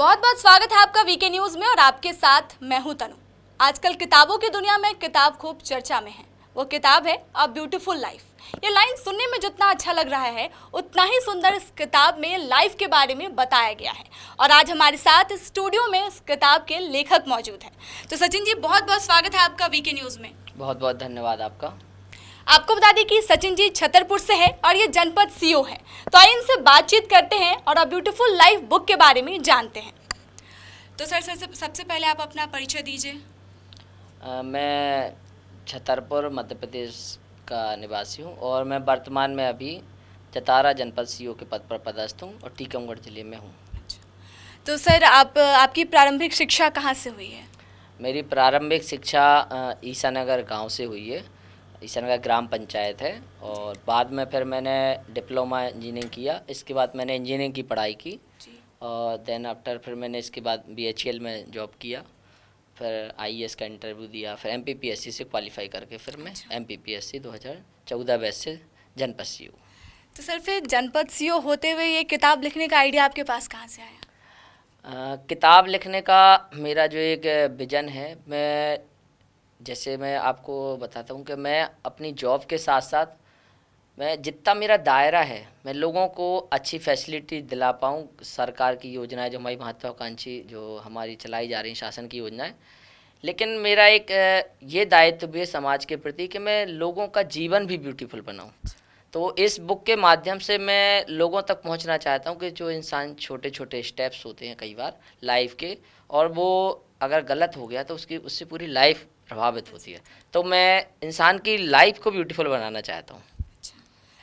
बहुत बहुत स्वागत है आपका वीके न्यूज में और आपके साथ मैं हूं तनु। आजकल किताबों की दुनिया में किताब खूब चर्चा में है। वो किताब है अ ब्यूटीफुल लाइफ। ये लाइन सुनने में जितना अच्छा लग रहा है उतना ही सुंदर इस किताब में लाइफ के बारे में बताया गया है। और आज हमारे साथ इस स्टूडियो में इस किताब के लेखक मौजूद हैं। तो सचिन जी, बहुत बहुत स्वागत है आपका वीके न्यूज में। बहुत बहुत धन्यवाद आपका। आपको बता दें कि सचिन जी छतरपुर से है और ये जनपद सीओ है। तो आइए इनसे बातचीत करते हैं और अ ब्यूटीफुल लाइफ बुक के बारे में जानते हैं। तो सर सबसे पहले आप अपना परिचय दीजिए। मैं छतरपुर मध्य प्रदेश का निवासी हूँ और मैं वर्तमान में अभी जतारा जनपद सीओ के पद पर पदस्थ हूँ और टीकमगढ़ जिले में हूँ। तो सर आपकी प्रारंभिक शिक्षा कहाँ से हुई है? मेरी प्रारंभिक शिक्षा ईसानगर गांव से हुई है। ईसानगर ग्राम पंचायत है और बाद में फिर मैंने डिप्लोमा इंजीनियरिंग किया। इसके बाद मैंने इंजीनियरिंग की पढ़ाई की और देन आफ्टर फिर मैंने इसके बाद BHEL में जॉब किया। फिर IAS का इंटरव्यू दिया, फिर MPPSC से क्वालिफाई करके फिर मैं MPPSC 2014 बैच से जनपद सीओ। तो सर फिर जनपद सीओ होते हुए ये किताब लिखने का आइडिया आपके पास कहाँ से आया? किताब लिखने का मेरा जो एक विज़न है, मैं आपको बताता हूँ कि मैं अपनी जॉब के साथ साथ मैं जितना मेरा दायरा है मैं लोगों को अच्छी फैसिलिटी दिला पाऊँ। सरकार की योजनाएं जो हमारी महत्वाकांक्षी जो हमारी चलाई जा रही शासन की योजनाएं, लेकिन मेरा एक ये दायित्व भी है समाज के प्रति कि मैं लोगों का जीवन भी ब्यूटीफुल बनाऊँ। तो इस बुक के माध्यम से मैं लोगों तक पहुंचना चाहता हूं कि जो इंसान छोटे छोटे स्टेप्स होते हैं कई बार लाइफ के, और वो अगर गलत हो गया तो उससे पूरी लाइफ प्रभावित होती है। तो मैं इंसान की लाइफ को ब्यूटीफुल बनाना चाहता हूँ।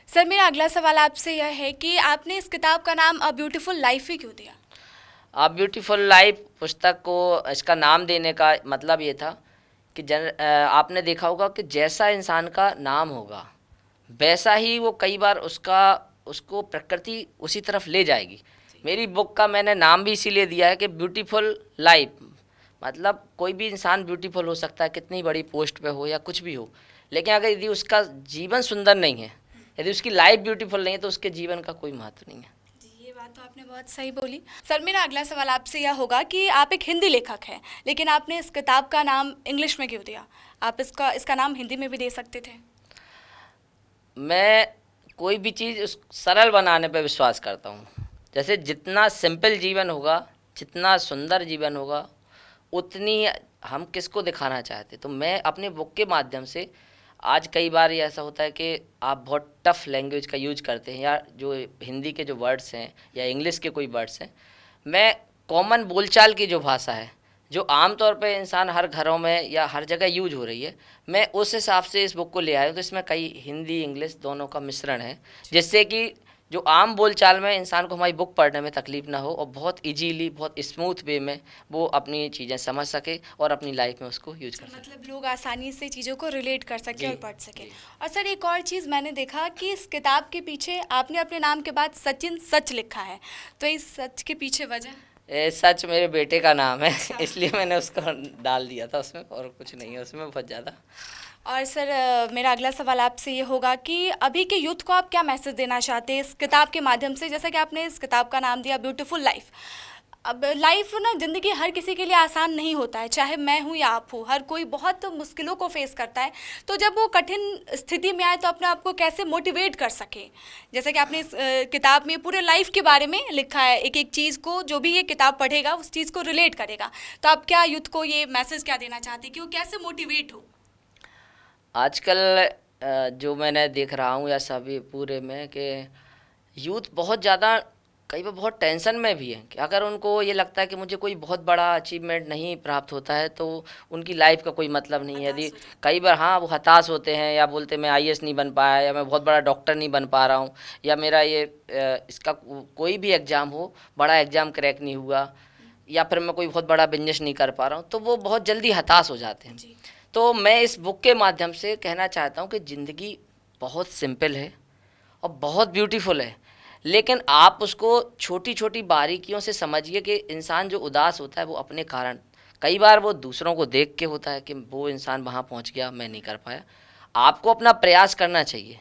सर मेरा अगला सवाल आपसे यह है कि आपने इस किताब का नाम अ ब्यूटीफुल लाइफ ही क्यों दिया? आप ब्यूटीफुल लाइफ पुस्तक को इसका नाम देने का मतलब ये था कि आपने देखा होगा कि जैसा इंसान का नाम होगा वैसा ही वो कई बार उसको प्रकृति उसी तरफ ले जाएगी। मेरी बुक का मैंने नाम भी इसीलिए दिया है कि ब्यूटीफुल लाइफ, मतलब कोई भी इंसान ब्यूटीफुल हो सकता है, कितनी बड़ी पोस्ट पे हो या कुछ भी हो, लेकिन अगर यदि उसका जीवन सुंदर नहीं है, यदि उसकी लाइफ ब्यूटीफुल नहीं है तो उसके जीवन का कोई महत्व नहीं है। ये बात तो आपने बहुत सही बोली। सर मेरा अगला सवाल आपसे यह होगा कि आप एक हिंदी लेखक हैं, लेकिन आपने इस किताब का नाम इंग्लिश में क्यों दिया? आप इसका नाम हिंदी में भी दे सकते थे। मैं कोई भी चीज़ उस सरल बनाने पर विश्वास करता हूँ। जैसे जितना सिंपल जीवन होगा, जितना सुंदर जीवन होगा, उतनी हम किसको दिखाना चाहते। तो मैं अपने बुक के माध्यम से, आज कई बार ये ऐसा होता है कि आप बहुत टफ लैंग्वेज का यूज करते हैं या जो हिंदी के जो वर्ड्स हैं या इंग्लिश के कोई वर्ड्स हैं, मैं कॉमन बोलचाल की जो भाषा है जो आम तौर पे इंसान हर घरों में या हर जगह यूज हो रही है, मैं उस हिसाब से इस बुक को ले आया हूँ। तो इसमें कई हिंदी इंग्लिश दोनों का मिश्रण है, जिससे कि जो आम बोलचाल में इंसान को हमारी बुक पढ़ने में तकलीफ ना हो और बहुत इजीली, बहुत स्मूथ वे में वो अपनी चीज़ें समझ सके और अपनी लाइफ में उसको यूज कर सके। मतलब लोग आसानी से चीज़ों को रिलेट कर सके और पढ़ सके। और सर एक और चीज़ मैंने देखा कि इस किताब के पीछे आपने अपने नाम के बाद सचिन सच लिखा है, तो इस सच के पीछे वजह? सच मेरे बेटे का नाम है, इसलिए मैंने उसको डाल दिया था उसमें, और कुछ नहीं है उसमें बहुत ज़्यादा। और सर मेरा अगला सवाल आपसे ये होगा कि अभी के यूथ को आप क्या मैसेज देना चाहते हैं इस किताब के माध्यम से? जैसा कि आपने इस किताब का नाम दिया ब्यूटीफुल लाइफ। अब लाइफ ना, ज़िंदगी हर किसी के लिए आसान नहीं होता है, चाहे मैं हूँ या आप हो, हर कोई बहुत मुश्किलों को फेस करता है। तो जब वो कठिन स्थिति में आए तो अपने आप को कैसे मोटिवेट कर सके? जैसे कि आपने इस किताब में पूरे लाइफ के बारे में लिखा है, एक एक चीज़ को जो भी ये किताब पढ़ेगा उस चीज़ को रिलेट करेगा। तो आप क्या यूथ को ये मैसेज क्या देना चाहते हैं कि वो कैसे मोटिवेट हो? आजकल जो मैंने देख रहा हूँ या सभी पूरे में कि यूथ बहुत ज़्यादा कई बार बहुत टेंशन में भी है कि अगर उनको ये लगता है कि मुझे कोई बहुत बड़ा अचीवमेंट नहीं प्राप्त होता है तो उनकी लाइफ का कोई मतलब नहीं है। यदि कई बार हाँ वो हताश होते हैं या बोलते मैं IAS नहीं बन पाया या मैं बहुत बड़ा डॉक्टर नहीं बन पा रहा हूँ या मेरा ये इसका कोई भी एग्ज़ाम हो, बड़ा एग्ज़ाम क्रैक नहीं हुआ, या फिर मैं कोई बहुत बड़ा बिजनेस नहीं कर पा रहा हूँ, तो वो बहुत जल्दी हताश हो जाते हैं। तो मैं इस बुक के माध्यम से कहना चाहता हूँ कि ज़िंदगी बहुत सिंपल है और बहुत ब्यूटीफुल है, लेकिन आप उसको छोटी छोटी बारीकियों से समझिए कि इंसान जो उदास होता है वो अपने कारण, कई बार वो दूसरों को देख के होता है कि वो इंसान वहाँ पहुँच गया, मैं नहीं कर पाया। आपको अपना प्रयास करना चाहिए,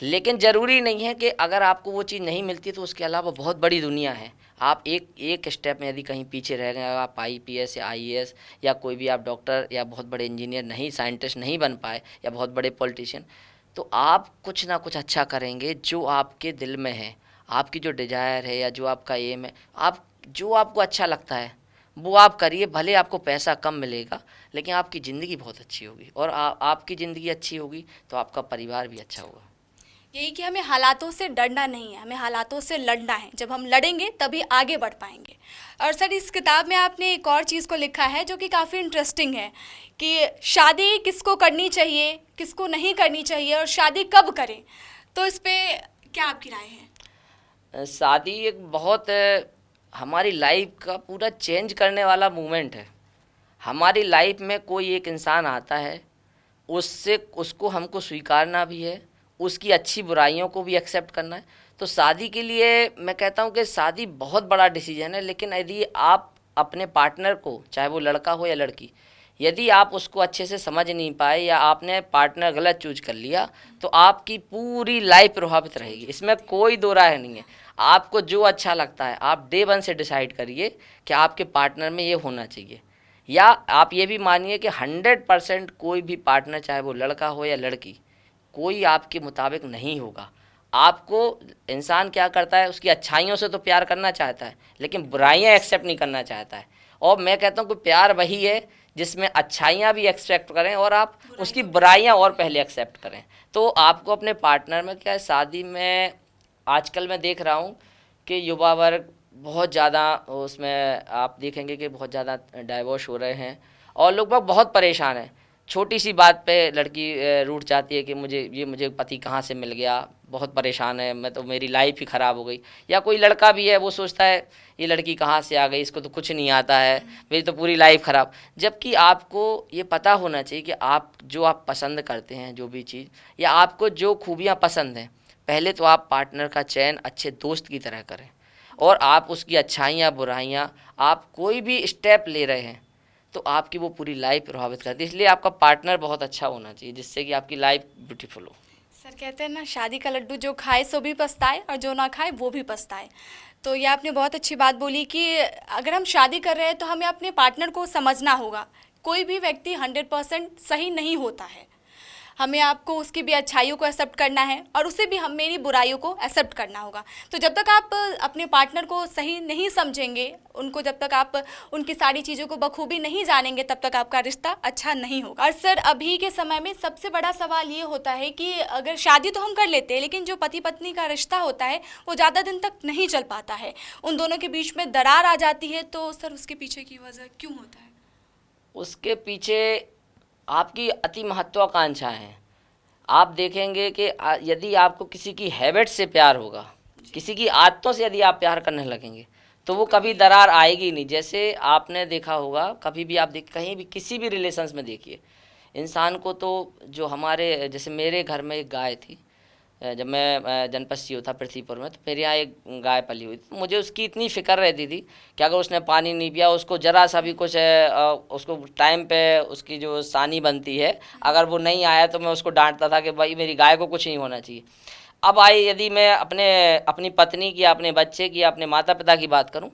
लेकिन ज़रूरी नहीं है कि अगर आपको वो चीज़ नहीं मिलती तो उसके अलावा बहुत बड़ी दुनिया है। आप एक एक स्टेप में यदि कहीं पीछे रह गए, अगर आप आईपीएस या आईएएस या कोई भी आप डॉक्टर या बहुत बड़े इंजीनियर नहीं, साइंटिस्ट नहीं बन पाए या बहुत बड़े पॉलिटिशियन, तो आप कुछ ना कुछ अच्छा करेंगे जो आपके दिल में है, आपकी जो डिज़ायर है या जो आपका एम है, आप जो आपको अच्छा लगता है वो आप करिए। भले आपको पैसा कम मिलेगा लेकिन आपकी ज़िंदगी बहुत अच्छी होगी, और आपकी ज़िंदगी अच्छी होगी तो आपका परिवार भी अच्छा होगा। यही कि हमें हालातों से डरना नहीं है, हमें हालातों से लड़ना है। जब हम लड़ेंगे तभी आगे बढ़ पाएंगे। और सर, इस किताब में आपने एक और चीज़ को लिखा है जो कि काफ़ी इंटरेस्टिंग है कि शादी किसको करनी चाहिए, किसको नहीं करनी चाहिए और शादी कब करें। तो इस पे क्या आपकी राय है? शादी एक बहुत हमारी लाइफ का पूरा चेंज करने वाला मोमेंट है। हमारी लाइफ में कोई एक इंसान आता है, उससे उसको हमको स्वीकारना भी है, उसकी अच्छी बुराइयों को भी एक्सेप्ट करना है। तो शादी के लिए मैं कहता हूँ कि शादी बहुत बड़ा डिसीजन है, लेकिन यदि आप अपने पार्टनर को, चाहे वो लड़का हो या लड़की, यदि आप उसको अच्छे से समझ नहीं पाए या आपने पार्टनर गलत चूज कर लिया तो आपकी पूरी लाइफ प्रभावित रहेगी। इसमें कोई दो राय नहीं है। आपको जो अच्छा लगता है आप डे वन से डिसाइड करिए कि आपके पार्टनर में ये होना चाहिए। या आप ये भी मानिए कि 100% कोई भी पार्टनर, चाहे वो लड़का हो या लड़की, कोई आपके मुताबिक नहीं होगा। आपको इंसान क्या करता है, उसकी अच्छाइयों से तो प्यार करना चाहता है लेकिन बुराइयां एक्सेप्ट नहीं करना चाहता है। और मैं कहता हूँ कि प्यार वही है जिसमें अच्छाइयाँ भी एक्सेप्ट करें और आप उसकी बुराइयां और पहले एक्सेप्ट करें। तो आपको अपने पार्टनर में क्या है, शादी में आजकल मैं देख रहा हूँ कि युवा वर्ग बहुत ज़्यादा, उसमें आप देखेंगे कि बहुत ज़्यादा डाइवोर्स हो रहे हैं और लोग बाग बहुत परेशान हैं। छोटी सी बात पे लड़की रूठ जाती है कि मुझे पति कहाँ से मिल गया, बहुत परेशान है, मैं तो मेरी लाइफ ही ख़राब हो गई। या कोई लड़का भी है, वो सोचता है ये लड़की कहाँ से आ गई, इसको तो कुछ नहीं आता है, मेरी तो पूरी लाइफ ख़राब। जबकि आपको ये पता होना चाहिए कि आप पसंद करते हैं जो भी चीज़, या आपको जो खूबियाँ पसंद हैं, पहले तो आप पार्टनर का चयन अच्छे दोस्त की तरह करें। और आप उसकी अच्छाइयाँ बुराइयाँ, आप कोई भी स्टेप ले रहे हैं तो आपकी वो पूरी लाइफ प्रभावित करती है। इसलिए आपका पार्टनर बहुत अच्छा होना चाहिए जिससे कि आपकी लाइफ ब्यूटीफुल हो। सर, कहते हैं ना, शादी का लड्डू जो खाए सो भी पछताए और जो ना खाए वो भी पछताए। तो ये आपने बहुत अच्छी बात बोली कि अगर हम शादी कर रहे हैं तो हमें अपने पार्टनर को समझना होगा। कोई भी व्यक्ति 100% सही नहीं होता है। हमें आपको उसकी भी अच्छाइयों को एक्सेप्ट करना है और उसे भी हम मेरी बुराइयों को एक्सेप्ट करना होगा। तो जब तक आप अपने पार्टनर को सही नहीं समझेंगे, उनको जब तक आप उनकी सारी चीज़ों को बखूबी नहीं जानेंगे, तब तक आपका रिश्ता अच्छा नहीं होगा। और सर, अभी के समय में सबसे बड़ा सवाल ये होता है कि अगर शादी तो हम कर लेते हैं लेकिन जो पति पत्नी का रिश्ता होता है वो ज़्यादा दिन तक नहीं चल पाता है, उन दोनों के बीच में दरार आ जाती है। तो सर, उसके पीछे की वजह क्यों होता है? उसके पीछे आपकी अति महत्वाकांक्षा है। आप देखेंगे कि यदि आपको किसी की हैबिट से प्यार होगा, किसी की आदतों से यदि आप प्यार करने लगेंगे तो वो कभी दरार आएगी नहीं। जैसे आपने देखा होगा, कभी भी आप कहीं भी किसी भी रिलेशंस में देखिए, इंसान को तो जो हमारे, जैसे मेरे घर में एक गाय थी, जब मैं जनपद सीओ था पृथ्वीपुर में, तो मेरे यहाँ एक गाय पली हुई थी। मुझे उसकी इतनी फ़िक्र रहती थी कि अगर उसने पानी नहीं पिया, उसको ज़रा सा भी कुछ उसको टाइम पे उसकी जो सानी बनती है, अगर वो नहीं आया तो मैं उसको डांटता था कि भाई मेरी गाय को कुछ नहीं होना चाहिए। अब यदि मैं अपनी पत्नी की या अपने बच्चे की या अपने माता पिता की बात करूं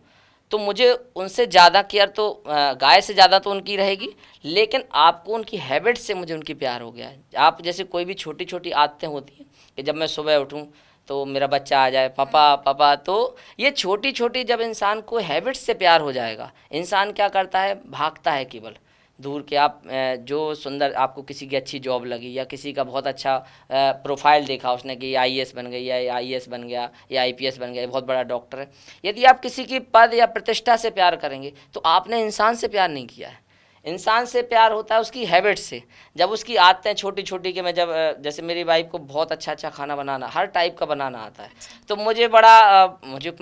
तो मुझे उनसे ज़्यादा केयर तो गाय से ज़्यादा तो उनकी रहेगी, लेकिन आपको उनकी हैबिट से मुझे उनकी प्यार हो गया है। आप जैसे कोई भी छोटी छोटी आदतें होती हैं कि जब मैं सुबह उठूं तो मेरा बच्चा आ जाए पापा पापा, तो ये छोटी छोटी जब इंसान को हैबिट से प्यार हो जाएगा, इंसान क्या करता है, भागता है केवल दूर के। आप जो सुंदर, आपको किसी की अच्छी जॉब लगी या किसी का बहुत अच्छा प्रोफाइल देखा उसने कि आईएएस बन गई या आईएएस बन गया या आईपीएस बन गया, बहुत बड़ा डॉक्टर है। यदि आप किसी की पद या प्रतिष्ठा से प्यार करेंगे तो आपने इंसान से प्यार नहीं किया है। इंसान से प्यार होता है उसकी हैबिट से, जब उसकी आदतें छोटी छोटी कि मैं जब जैसे मेरी वाइफ को बहुत अच्छा अच्छा खाना बनाना, हर टाइप का बनाना आता है, तो मुझे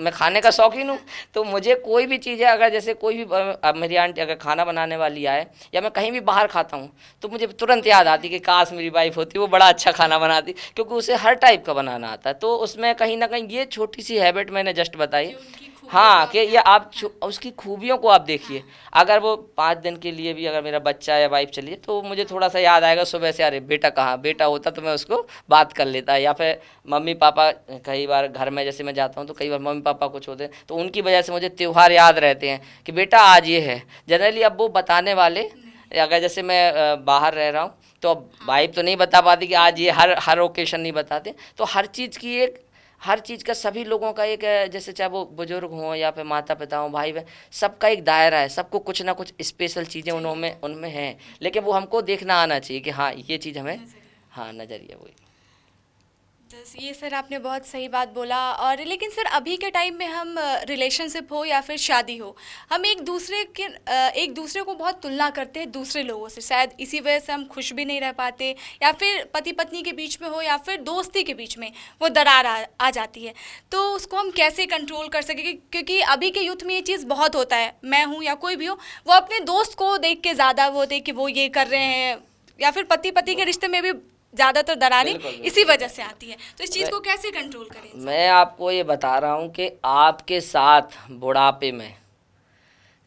मैं खाने का शौकीन हूँ। तो मुझे कोई भी चीज़ है, अगर जैसे कोई भी मेरी आंटी अगर खाना बनाने वाली आए या मैं कहीं भी बाहर खाता हूँ तो मुझे तुरंत याद आती कि काश मेरी वाइफ होती, वो बड़ा अच्छा खाना बनाती, क्योंकि उसे हर टाइप का बनाना आता है। तो उसमें कहीं ना कहीं ये छोटी सी हैबिट मैंने जस्ट बताई, हाँ कि ये आप उसकी खूबियों को आप देखिए। अगर वो 5 दिन के लिए भी अगर मेरा बच्चा या वाइफ चलिए तो मुझे थोड़ा सा याद आएगा सुबह से, अरे बेटा कहाँ, बेटा होता तो मैं उसको बात कर लेता। या फिर मम्मी पापा, कई बार घर में जैसे मैं जाता हूँ तो कई बार मम्मी पापा कुछ होते हैं तो उनकी वजह से मुझे त्यौहार याद रहते हैं कि बेटा आज ये है। जनरली अब वो बताने वाले, अगर जैसे मैं बाहर रह रहा हूँ तो अब वाइफ तो नहीं बता पाती कि आज ये हर ओकेशन नहीं बताते। तो हर चीज़ का सभी लोगों का एक जैसे चाहे वो बुजुर्ग हों या फिर माता पिता हों, भाई बहन, सबका एक दायरा है, सबको कुछ ना कुछ स्पेशल चीज़ें उनमें उनमें हैं। लेकिन वो हमको देखना आना चाहिए कि हाँ ये चीज़ हमें, हाँ नज़रिया वही। बस ये सर आपने बहुत सही बात बोला। और लेकिन सर अभी के टाइम में हम रिलेशनशिप हो या फिर शादी हो, हम एक दूसरे को बहुत तुलना करते हैं दूसरे लोगों से, शायद इसी वजह से हम खुश भी नहीं रह पाते, या फिर पति पत्नी के बीच में हो या फिर दोस्ती के बीच में वो दरार आ जाती है। तो उसको हम कैसे कंट्रोल कर सकें, क्योंकि अभी के यूथ में ये चीज़ बहुत होता है, मैं हूँ या कोई भी हो, वो अपने दोस्त को देख के ज़्यादा वो होते कि वो ये कर रहे हैं, या फिर पति पति के रिश्ते में भी ज़्यादातर दरारें बिल्कुल इसी बिल्कुल। वजह से आती है। तो इस चीज़ को कैसे कंट्रोल करें इंसान? मैं आपको ये बता रहा हूँ कि आपके साथ बुढ़ापे में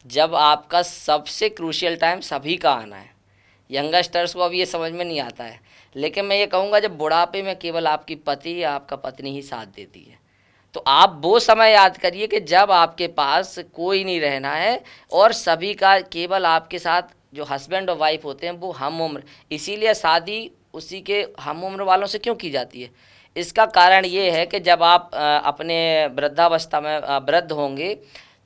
जब आपका सबसे क्रूशियल टाइम सभी का आना है, यंगस्टर्स को अभी ये समझ में नहीं आता है, लेकिन मैं ये कहूँगा जब बुढ़ापे में केवल आपकी पति या आपका पत्नी ही साथ देती है, तो आप वो समय याद करिए कि जब आपके पास कोई नहीं रहना है और सभी का केवल आपके साथ जो हस्बैंड और वाइफ होते हैं वो हम उम्र, इसीलिए शादी उसी के हम उम्र वालों से क्यों की जाती है। इसका कारण ये है कि जब आप अपने वृद्धावस्था में वृद्ध होंगे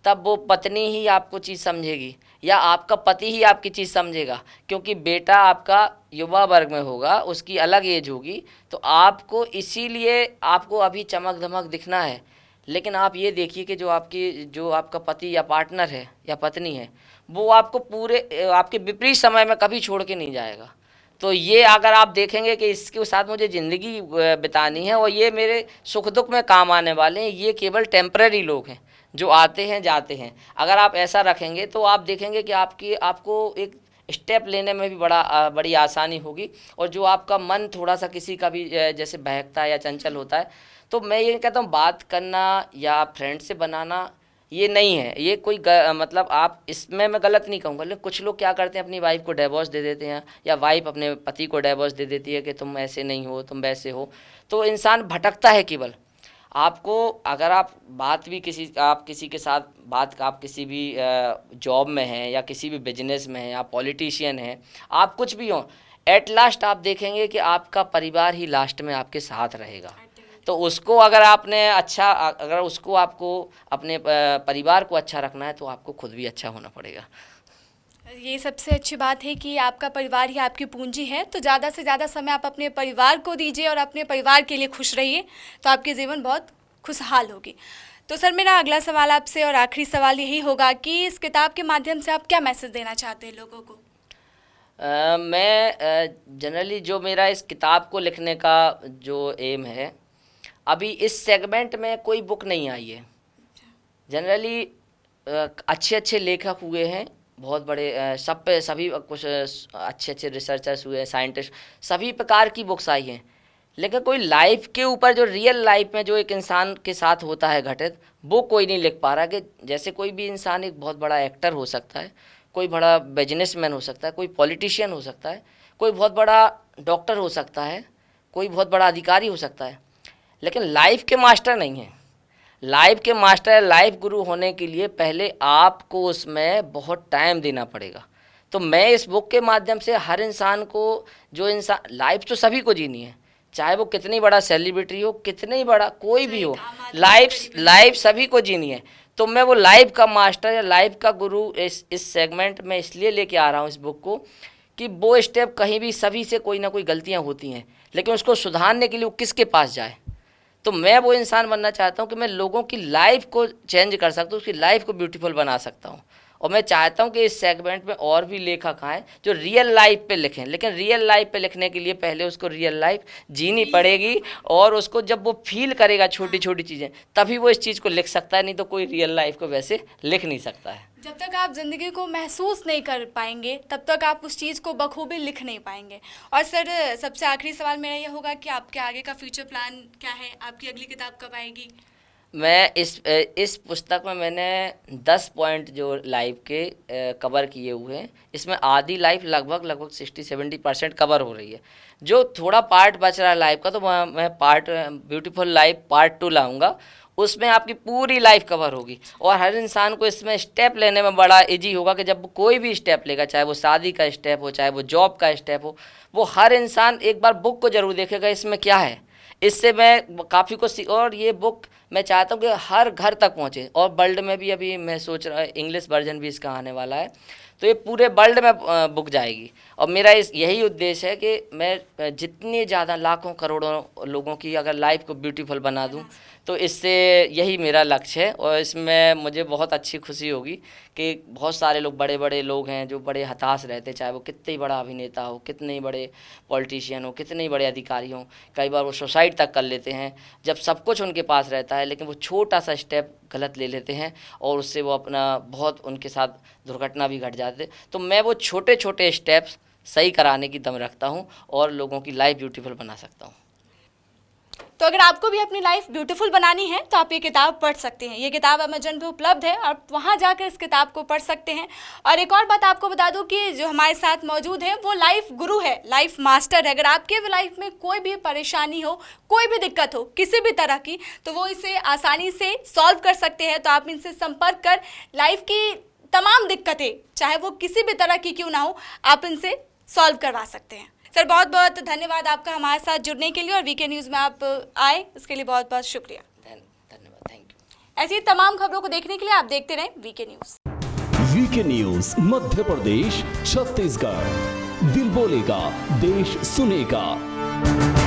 तब वो पत्नी ही आपको चीज़ समझेगी या आपका पति ही आपकी चीज़ समझेगा, क्योंकि बेटा आपका युवा वर्ग में होगा, उसकी अलग एज होगी। तो आपको इसीलिए आपको अभी चमक धमक दिखना है, लेकिन आप ये देखिए कि जो आपका पति या पार्टनर है या पत्नी है वो आपको आपके विपरीत समय में कभी छोड़ के नहीं जाएगा। तो ये अगर आप देखेंगे कि इसके साथ मुझे ज़िंदगी बितानी है और ये मेरे सुख दुख में काम आने वाले हैं, ये केवल टेम्पररी लोग हैं जो आते हैं जाते हैं, अगर आप ऐसा रखेंगे तो आप देखेंगे कि आपको एक स्टेप लेने में भी बड़ी आसानी होगी। और जो आपका मन थोड़ा सा किसी का भी जैसे बहकता है या चंचल होता है, तो मैं ये कहता हूँ बात करना या फ्रेंड से बनाना ये नहीं है, ये कोई मतलब आप इसमें मैं गलत नहीं कहूँगा, लेकिन कुछ लोग क्या करते हैं अपनी वाइफ को डिवोर्स दे देते हैं या वाइफ अपने पति को डिवोर्स दे देती है कि तुम ऐसे नहीं हो, तुम वैसे हो। तो इंसान भटकता है केवल। आपको अगर आप किसी के साथ आप किसी भी जॉब में हैं या किसी भी बिजनेस में हैं, आप पॉलिटिशियन हैं, आप कुछ भी हो, एट लास्ट आप देखेंगे कि आपका परिवार ही लास्ट में आपके साथ रहेगा। तो उसको अगर उसको आपको अपने परिवार को अच्छा रखना है तो आपको खुद भी अच्छा होना पड़ेगा। ये सबसे अच्छी बात है कि आपका परिवार ही आपकी पूंजी है, तो ज़्यादा से ज़्यादा समय आप अपने परिवार को दीजिए और अपने परिवार के लिए खुश रहिए, तो आपके जीवन बहुत खुशहाल होगी। तो सर मेरा अगला सवाल आपसे और आखिरी सवाल यही होगा कि इस किताब के माध्यम से आप क्या मैसेज देना चाहते हैं लोगों को? मैं जनरली जो मेरा इस किताब को लिखने का जो एम है, अभी इस सेगमेंट में कोई बुक नहीं आई है। जनरली अच्छे अच्छे लेखक हुए हैं, बहुत बड़े सब पे सभी कुछ अच्छे अच्छे रिसर्चर्स हुए हैं, साइंटिस्ट, सभी प्रकार की बुक्स आई हैं, लेकिन कोई लाइफ के ऊपर जो रियल लाइफ में जो एक इंसान के साथ होता है घटित, वो कोई नहीं लिख पा रहा। कि जैसे कोई भी इंसान एक बहुत बड़ा एक्टर हो सकता है, कोई बड़ा बिजनेसमैन हो सकता है, कोई पॉलिटिशियन हो सकता है, कोई बहुत बड़ा डॉक्टर हो सकता है, कोई बहुत बड़ा अधिकारी हो सकता है, लेकिन लाइफ के मास्टर नहीं है। लाइफ के मास्टर, लाइफ गुरु होने के लिए पहले आपको उसमें बहुत टाइम देना पड़ेगा। तो मैं इस बुक के माध्यम से हर इंसान को, जो इंसान लाइफ तो सभी को जीनी है, चाहे वो कितनी बड़ा सेलिब्रिटी हो, कितनी बड़ा कोई भी हो, लाइफ सभी को जीनी है। तो मैं वो लाइफ का मास्टर या लाइफ का गुरु इस सेगमेंट में इसलिए लेके आ रहा हूँ इस बुक को, कि वो स्टेप कहीं भी सभी से कोई ना कोई गलतियाँ होती हैं, लेकिन उसको सुधारने के लिए वो किसके पास जाए। तो मैं वो इंसान बनना चाहता हूँ कि मैं लोगों की लाइफ को चेंज कर सकता हूँ, उसकी लाइफ को ब्यूटीफुल बना सकता हूँ। और मैं चाहता हूँ कि इस सेगमेंट में और भी लेखक आएँ जो रियल लाइफ पे लिखें, लेकिन रियल लाइफ पे लिखने के लिए पहले उसको रियल लाइफ जीनी पड़ेगी, और उसको जब वो फील करेगा छोटी छोटी चीज़ें, तभी वो इस चीज़ को लिख सकता है, नहीं तो कोई रियल लाइफ को वैसे लिख नहीं सकता है। जब तक आप ज़िंदगी को महसूस नहीं कर पाएंगे तब तक आप उस चीज़ को बखूबी लिख नहीं पाएंगे। और सर सबसे आखिरी सवाल मेरा ये होगा कि आपके आगे का फ्यूचर प्लान क्या है? आपकी अगली किताब कब आएगी? मैं इस पुस्तक में मैंने 10 पॉइंट जो लाइफ के कवर किए हुए हैं। इसमें आधी लाइफ लगभग 60-70% कवर हो रही है। जो थोड़ा पार्ट बच रहा है लाइफ का, तो मैं पार्ट ब्यूटीफुल लाइफ पार्ट 2 लाऊंगा। उसमें आपकी पूरी लाइफ कवर होगी और हर इंसान को इसमें स्टेप लेने में बड़ा इजी होगा कि जब कोई भी स्टेप लेगा, चाहे वो शादी का स्टेप हो, चाहे वो जॉब का स्टेप हो, वो हर इंसान एक बार बुक को ज़रूर देखेगा इसमें क्या है। इससे मैं काफ़ी कुछ और ये बुक मैं चाहता हूँ कि हर घर तक पहुँचे। और वर्ल्ड में भी अभी मैं सोच रहा इंग्लिश वर्जन भी इसका आने वाला है, तो ये पूरे वर्ल्ड में बुक जाएगी। और मेरा यही उद्देश्य है कि मैं जितने ज़्यादा लाखों करोड़ों लोगों की अगर लाइफ को ब्यूटीफुल बना दूँ, तो इससे यही मेरा लक्ष्य है। और इसमें मुझे बहुत अच्छी खुशी होगी कि बहुत सारे लोग, बड़े बड़े लोग हैं जो बड़े हताश रहते, चाहे वो कितने ही बड़ा अभिनेता हो, कितने ही बड़े पॉलिटिशियन हो, कितने ही बड़े अधिकारी हों। कई बार वो सुसाइड तक कर लेते हैं जब सब कुछ उनके पास रहता है, लेकिन वो छोटा सा स्टेप गलत ले लेते हैं और उससे वो अपना बहुत उनके साथ दुर्घटना भी घट जाते। तो मैं वो छोटे छोटे स्टेप्स सही कराने की दम रखता हूँ और लोगों की लाइफ ब्यूटीफुल बना सकता हूँ। तो अगर आपको भी अपनी लाइफ ब्यूटीफुल बनानी है तो आप ये किताब पढ़ सकते हैं। ये किताब अमेजन पे उपलब्ध है, आप वहाँ जाकर इस किताब को पढ़ सकते हैं। और एक और बात आपको बता दूं कि जो हमारे साथ मौजूद है वो लाइफ गुरु है, लाइफ मास्टर है। अगर आपके भी लाइफ में कोई भी परेशानी हो, कोई भी दिक्कत हो किसी भी तरह की, तो वो इसे आसानी से सॉल्व कर सकते हैं। तो आप इनसे संपर्क कर लाइफ की तमाम दिक्कतें, चाहे वो किसी भी तरह की क्यों ना हो, आप इनसे सॉल्व करवा सकते हैं। सर बहुत बहुत धन्यवाद आपका हमारे साथ जुड़ने के लिए और वीके न्यूज़ में आप आए, इसके लिए बहुत बहुत शुक्रिया। धन्यवाद, थैंक यू। ऐसी तमाम खबरों को देखने के लिए आप देखते रहें VK news. VK news Madhya Pradesh, Chhattisgarh. दिल बोलेगा, देश सुनेगा।